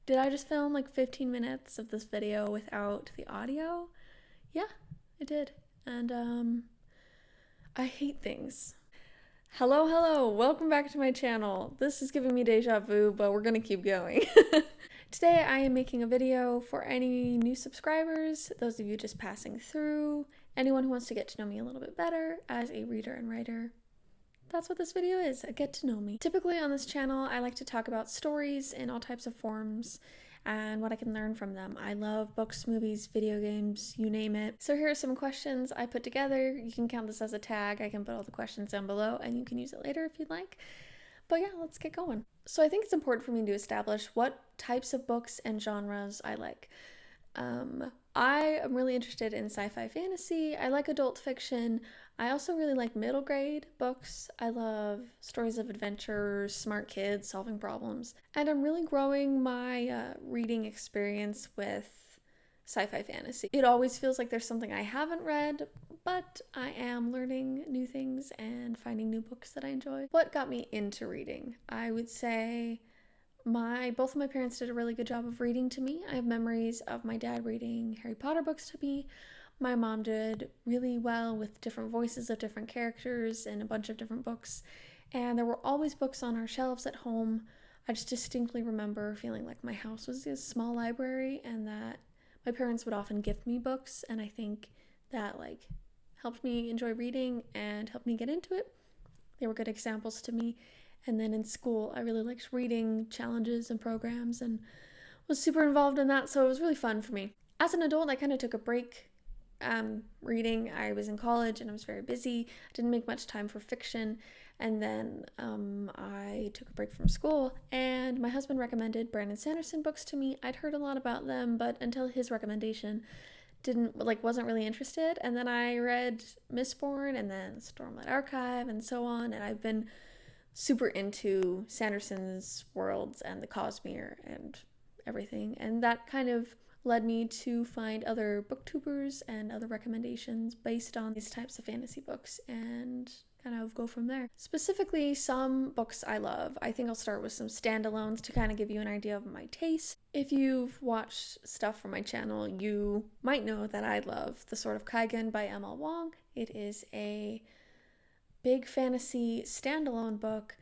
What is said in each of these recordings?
Did I just film like 15 minutes of this video without the audio? Yeah, I did. And I hate things. Hello, welcome back to my channel. This is giving me deja vu, but we're gonna keep going. Today I am making a video for any new subscribers, those of you just passing through, anyone who wants to get to know me a little bit better as a reader and writer. That's what this video is, a get to know me. Typically on this channel, I like to talk about stories in all types of forms and what I can learn from them. I love books, movies, video games, you name it. So here are some questions I put together. You can count this as a tag. I can put all the questions down below and you can use it later if you'd like. But yeah, let's get going. So I think it's important for me to establish what types of books and genres I like. I am really interested in sci-fi fantasy. I like adult fiction. I also really like middle grade books. I love stories of adventure, smart kids solving problems. And I'm really growing my reading experience with sci-fi fantasy. It always feels like there's something I haven't read, but I am learning new things and finding new books that I enjoy. What got me into reading? I would say both of my parents did a really good job of reading to me. I have memories of my dad reading Harry Potter books to me. My mom did really well with different voices of different characters in a bunch of different books. And there were always books on our shelves at home. I just distinctly remember feeling like my house was a small library and that my parents would often gift me books. And I think that helped me enjoy reading and helped me get into it. They were good examples to me. And then in school, I really liked reading challenges and programs and was super involved in that, so it was really fun for me. As an adult, I kind of took a break reading. I was in college and I was very busy. I didn't make much time for fiction. And then I took a break from school and my husband recommended Brandon Sanderson books to me. I'd heard a lot about them, but until his recommendation, wasn't really interested. And then I read Mistborn and then Stormlight Archive and so on, and I've been super into Sanderson's worlds and the Cosmere and everything, and that kind of led me to find other booktubers and other recommendations based on these types of fantasy books and kind of go from there. Specifically, some books I love. I think I'll start with some standalones to kind of give you an idea of my taste. If you've watched stuff from my channel, you might know that I love The Sword of Kaigen by Wong. It is a big fantasy standalone book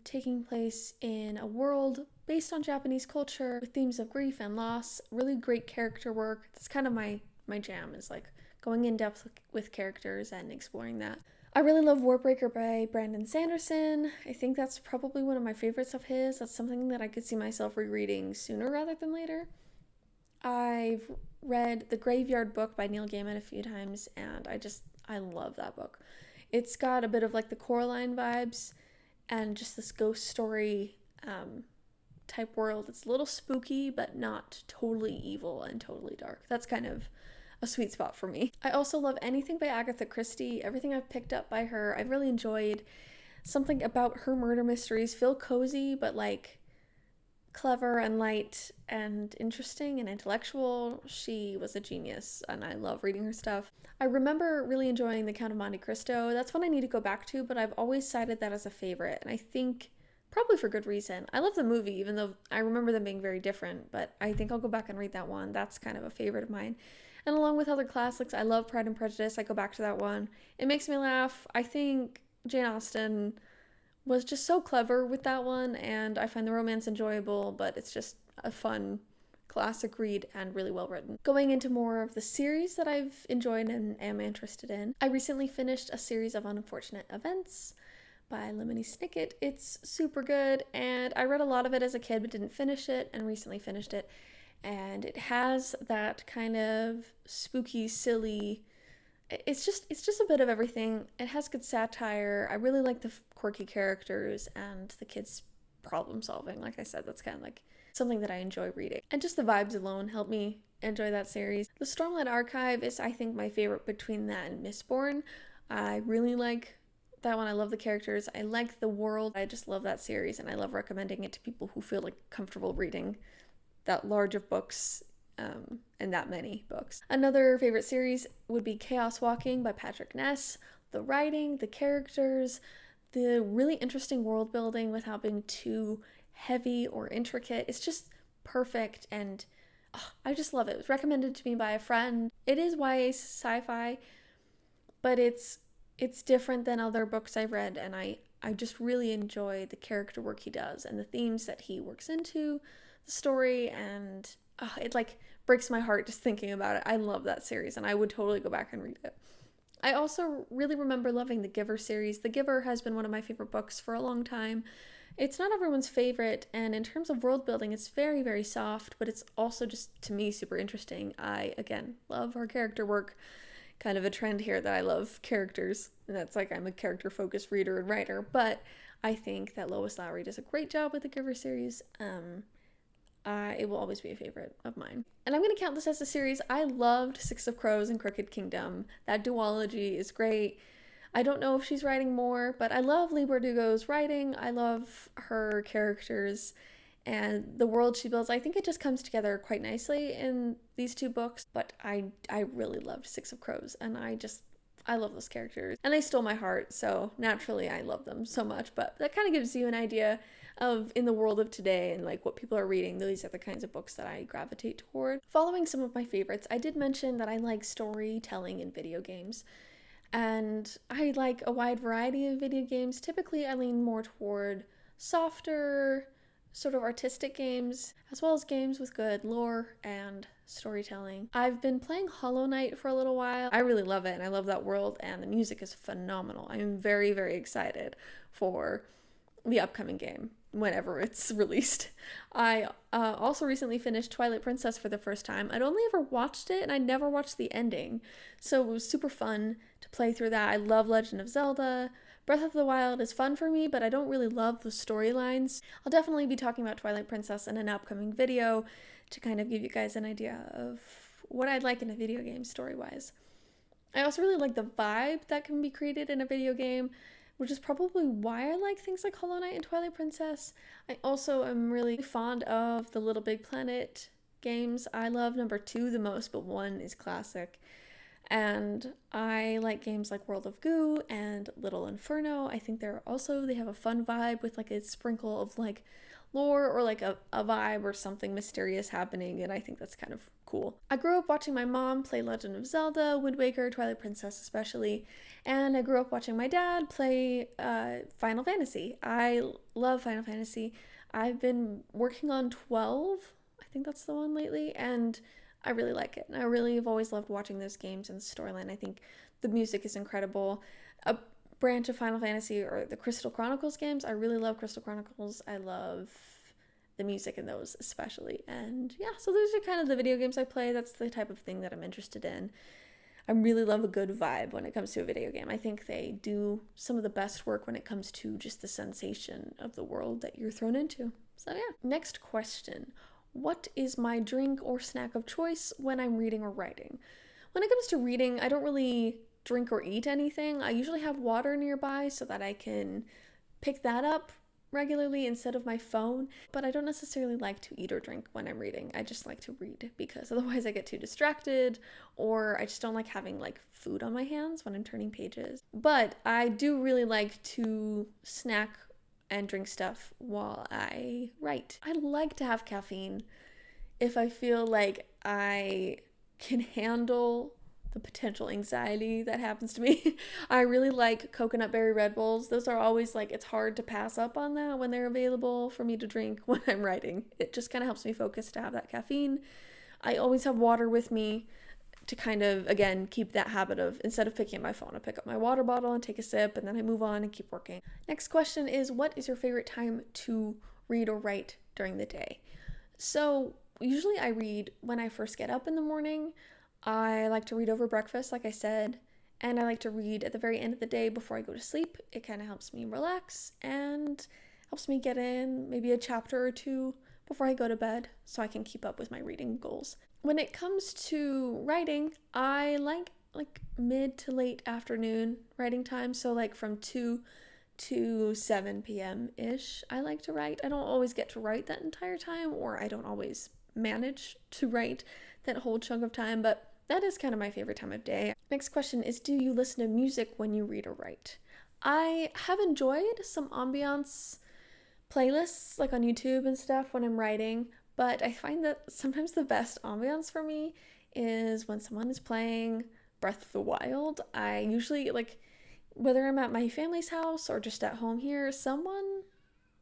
taking place in a world based on Japanese culture with themes of grief and loss. Really great character work. That's kind of my jam, is going in depth with characters and exploring that. I really love Warbreaker by Brandon Sanderson. I think that's probably one of my favorites of his. That's something that I could see myself rereading sooner rather than later. I've read The Graveyard Book by Neil Gaiman a few times and I love that book. It's got a bit of the Coraline vibes and just this ghost story type world. It's a little spooky, but not totally evil and totally dark. That's kind of a sweet spot for me. I also love anything by Agatha Christie. Everything I've picked up by her, I've really enjoyed. Something about her murder mysteries feel cozy, but clever and light and interesting and intellectual. She was a genius and I love reading her stuff. I remember really enjoying The Count of Monte Cristo. That's one I need to go back to, but I've always cited that as a favorite, and I think probably for good reason. I love the movie, even though I remember them being very different, but I think I'll go back and read that one. That's kind of a favorite of mine. And along with other classics, I love Pride and Prejudice. I go back to that one. It makes me laugh. I think Jane Austen was just so clever with that one, and I find the romance enjoyable, but it's just a fun classic read and really well written. Going into more of the series that I've enjoyed and am interested in, I recently finished a series of Unfortunate Events by Lemony Snicket. It's super good, and I read a lot of it as a kid but didn't finish it, and recently finished it, and it has that kind of spooky, silly, it's just a bit of everything. It has good satire. I really like the quirky characters and the kids' problem solving. Like I said, that's kind of something that I enjoy reading. And just the vibes alone help me enjoy that series. The Stormlight Archive is, I think, my favorite between that and Mistborn. I really like that one. I love the characters. I like the world. I just love that series, and I love recommending it to people who feel comfortable reading that large of books and that many books. Another favorite series would be Chaos Walking by Patrick Ness. The writing, the characters, the really interesting world building without being too heavy or intricate. It's just perfect, and I just love it. It was recommended to me by a friend. It is YA sci-fi, but it's different than other books I've read, and I just really enjoy the character work he does and the themes that he works into the story, and it like breaks my heart just thinking about it. I love that series, and I would totally go back and read it. I also really remember loving the Giver series. The Giver has been one of my favorite books for a long time. It's not everyone's favorite, and in terms of world building, it's very, very soft, but it's also just, to me, super interesting. I, again, love her character work. Kind of a trend here that I love characters, and that's like I'm a character-focused reader and writer, but I think that Lois Lowry does a great job with the Giver series. It will always be a favorite of mine. And I'm going to count this as a series. I loved Six of Crows and Crooked Kingdom. That duology is great. I don't know if she's writing more, but I love Leigh Bardugo's writing. I love her characters and the world she builds. I think it just comes together quite nicely in these two books, but I really loved Six of Crows, and I love those characters, and they stole my heart, so naturally I love them so much. But that kind of gives you an idea of, in the world of today and like what people are reading, these are the kinds of books that I gravitate toward. Following some of my favorites, I did mention that I like storytelling in video games, and I like a wide variety of video games. Typically I lean more toward softer, sort of artistic games, as well as games with good lore and storytelling. I've been playing Hollow Knight for a little while. I really love it, and I love that world, and the music is phenomenal. I'm very, very excited for the upcoming game whenever it's released. I also recently finished Twilight Princess for the first time. I'd only ever watched it, and I never watched the ending, so it was super fun to play through that. I love Legend of Zelda. Breath of the Wild is fun for me, but I don't really love the storylines. I'll definitely be talking about Twilight Princess in an upcoming video to kind of give you guys an idea of what I'd like in a video game story-wise. I also really like the vibe that can be created in a video game, which is probably why I like things like Hollow Knight and Twilight Princess. I also am really fond of the Little Big Planet games. I love number 2 the most, but 1 is classic. And I like games like World of Goo and Little Inferno. I think they have a fun vibe with like a sprinkle of like lore or like a vibe or something mysterious happening, and I think that's kind of cool. I grew up watching my mom play Legend of Zelda, Wind Waker, Twilight Princess especially, and I grew up watching my dad play Final Fantasy. I love Final Fantasy. I've been working on 12, I think that's the one lately, and I really like it. And I really have always loved watching those games and the storyline. I think the music is incredible. A branch of Final Fantasy or the Crystal Chronicles games, I really love Crystal Chronicles. I love the music in those especially. And yeah, so those are kind of the video games I play. That's the type of thing that I'm interested in. I really love a good vibe when it comes to a video game. I think they do some of the best work when it comes to just the sensation of the world that you're thrown into. So yeah. Next question. What is my drink or snack of choice when I'm reading or writing? When it comes to reading, I don't really drink or eat anything. I usually have water nearby so that I can pick that up regularly instead of my phone, but I don't necessarily like to eat or drink when I'm reading. I just like to read because otherwise I get too distracted, or I just don't like having like food on my hands when I'm turning pages. But I do really like to snack and drink stuff while I write. I like to have caffeine if I feel like I can handle the potential anxiety that happens to me. I really like coconut berry Red Bulls. Those are always like, it's hard to pass up on that when they're available for me to drink when I'm writing. It just kind of helps me focus to have that caffeine. I always have water with me to kind of, again, keep that habit of, instead of picking up my phone, I pick up my water bottle and take a sip, and then I move on and keep working. Next question is, what is your favorite time to read or write during the day? So usually I read when I first get up in the morning. I like to read over breakfast, like I said, and I like to read at the very end of the day before I go to sleep. It kind of helps me relax and helps me get in maybe a chapter or 2 before I go to bed so I can keep up with my reading goals. When it comes to writing, I like mid to late afternoon writing time, so like from 2 to 7 p.m.-ish I like to write. I don't always get to write that entire time, or I don't always manage to write that whole chunk of time, but that is kind of my favorite time of day. Next question is, do you listen to music when you read or write? I have enjoyed some ambiance playlists like on YouTube and stuff when I'm writing, But I find that sometimes the best ambiance for me is when someone is playing Breath of the Wild. I usually, like, whether I'm at my family's house or just at home here, someone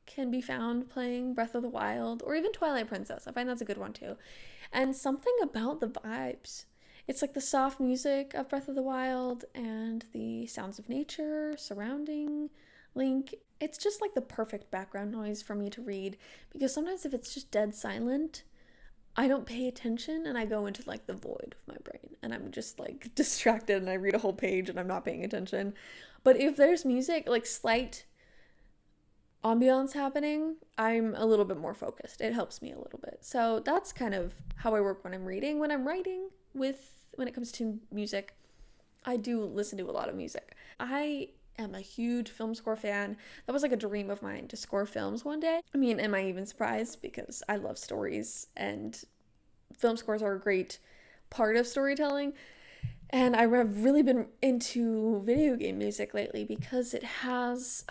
can be found playing Breath of the Wild or even Twilight Princess. I find that's a good one too. And something about the vibes. It's like the soft music of Breath of the Wild and the sounds of nature surrounding Link. It's just like the perfect background noise for me to read, because sometimes if it's just dead silent, I don't pay attention and I go into like the void of my brain and I'm just like distracted and I read a whole page and I'm not paying attention. But if there's music, like slight ambiance happening, I'm a little bit more focused. It helps me a little bit. So that's kind of how I work when I'm reading. When I'm writing, when it comes to music, I do listen to a lot of music. I am a huge film score fan. That was like a dream of mine, to score films one day. I mean, am I even surprised? Because I love stories and film scores are a great part of storytelling. And I've really been into video game music lately because it has,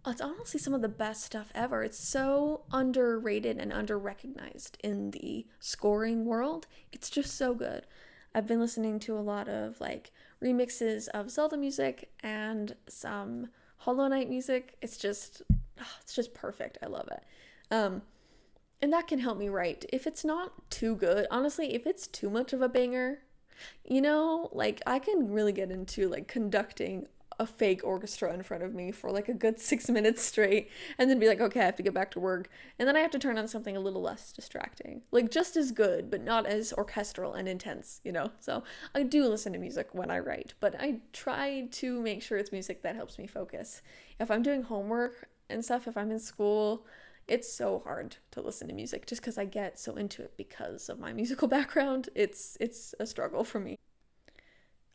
it's honestly some of the best stuff ever. It's so underrated and under-recognized in the scoring world. It's just so good. I've been listening to a lot of like remixes of Zelda music and some Hollow Knight music. It's just perfect. I love it. And that can help me write. If it's not too good, honestly, if it's too much of a banger, like I can really get into like conducting a fake orchestra in front of me for like a good 6 minutes straight and then be like, okay, I have to get back to work. And then I have to turn on something a little less distracting, like just as good, but not as orchestral and intense, So I do listen to music when I write, but I try to make sure it's music that helps me focus. If I'm doing homework and stuff, if I'm in school, it's so hard to listen to music just because I get so into it because of my musical background. It's a struggle for me.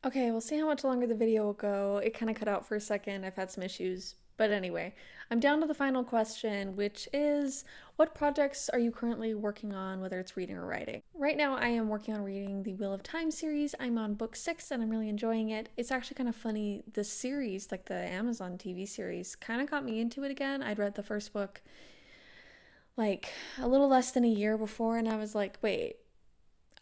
Okay, we'll see how much longer the video will go. It kind of cut out for a second. I've had some issues. But anyway, I'm down to the final question, which is, what projects are you currently working on, whether it's reading or writing? Right now, I am working on reading the Wheel of Time series. I'm on book 6 and I'm really enjoying it. It's actually kind of funny. The series, like the Amazon TV series, kind of got me into it again. I'd read the first book like a little less than a year before, and I was like, wait,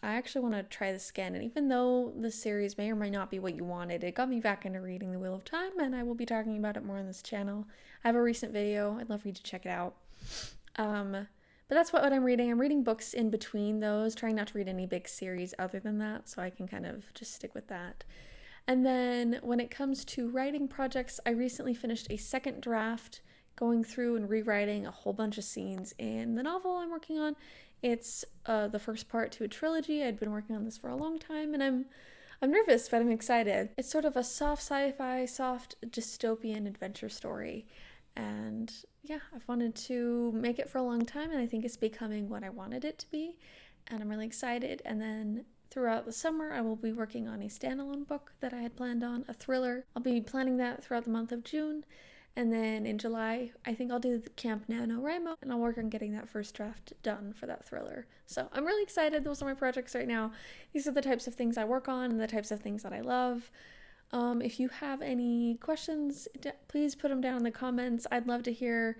I actually want to try this again. And even though the series may or may not be what you wanted, it got me back into reading The Wheel of Time, and I will be talking about it more on this channel. I have a recent video. I'd love for you to check it out. But that's what I'm reading. I'm reading books in between those, trying not to read any big series other than that, so I can kind of just stick with that. And then when it comes to writing projects, I recently finished a second draft, going through and rewriting a whole bunch of scenes in the novel I'm working on. It's the first part to a trilogy. I'd been working on this for a long time, and I'm nervous, but I'm excited. It's sort of a soft sci-fi, soft dystopian adventure story. And yeah, I've wanted to make it for a long time, and I think it's becoming what I wanted it to be. And I'm really excited. And then throughout the summer, I will be working on a standalone book that I had planned on, a thriller. I'll be planning that throughout the month of June. And then in July, I think I'll do the Camp NaNoWriMo, and I'll work on getting that first draft done for that thriller. So I'm really excited. Those are my projects right now. These are the types of things I work on and the types of things that I love. If you have any questions, please put them down in the comments. I'd love to hear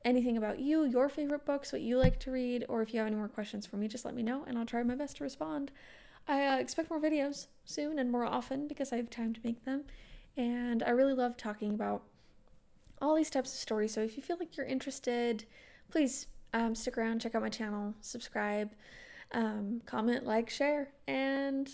anything about you, your favorite books, what you like to read, or if you have any more questions for me, just let me know and I'll try my best to respond. I expect more videos soon and more often because I have time to make them. And I really love talking about all these types of stories. So if you feel like you're interested, please stick around, check out my channel, subscribe, comment, like, share, and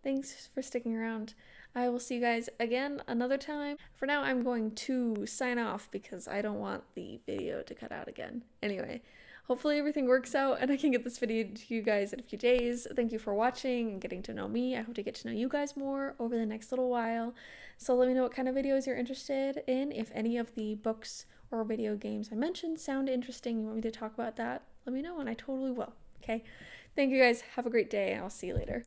thanks for sticking around. I will see you guys again another time. For now, I'm going to sign off because I don't want the video to cut out again. Anyway, hopefully everything works out and I can get this video to you guys in a few days. Thank you for watching and getting to know me. I hope to get to know you guys more over the next little while. So let me know what kind of videos you're interested in. If any of the books or video games I mentioned sound interesting, you want me to talk about that, let me know and I totally will. Okay? Thank you guys. Have a great day and I'll see you later.